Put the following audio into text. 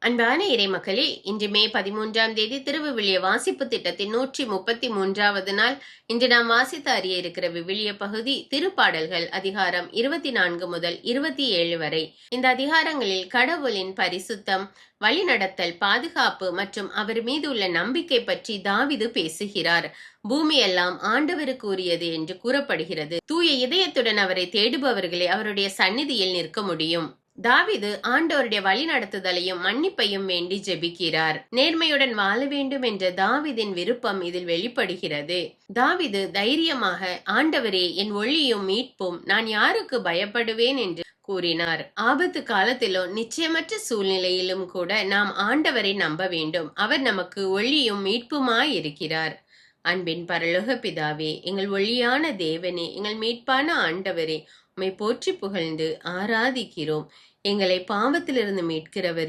அன்பான இறைமக்களே, இன்று மே 13ஆம் தேதி திருவிவிலிய வாசிப்பு திட்டத்தின் 133வது நாள். இன்று நாம் வாசித்து அறிய இருக்கிற விவிலிய பகுதி திருப்பாடல்கள் அதிகாரம் 24 முதல் 27 வரை. இந்த அதிகாரங்களில் கடவுளின் பரிசுத்தம், வழிநடத்தல், பாதுகாப்பு மற்றும் அவர் மீது உள்ள நம்பிக்கை பற்றி தாவீது பேசுகிறார். பூமியெல்லாம் ஆண்டவருக்கு உரியது என்று கூறப்படுகிறது. தூய இதயத்துடன் அவரை தேடுபவர்களே அவருடைய சந்நிதியில் நிற்க முடியும். தாவீது ஆண்டவருடைய வழி நடத்துதலையும் மன்னிப்பையும் வேண்டி ஜெபிக்கிறார். நேர்மையுடன் வாழ வேண்டும் என்ற தாவீதின் விருப்பம் இதில் வெளிப்படுகிறது. தாவீது தைரியமாக, ஆண்டவரே என் ஒளியும் மீட்பும், நான் யாருக்கு பயப்படுவேன் என்று கூறினார். ஆபத்து காலத்திலும் நிச்சயமற்ற சூழ்நிலையிலும் கூட நாம் ஆண்டவரை நம்ப வேண்டும். அவர் நமக்கு ஒளியும் மீட்புமாய் இருக்கிறார். அன்பின் பரலோக பிதாவே, எங்கள் ஒளியான தேவனே, எங்கள் மீட்பான ஆண்டவரே, உம்மை போற்றி புகழ்ந்து ஆராதிக்கிறோம். எங்களை பாவத்திலிருந்து மீட்கிறவர்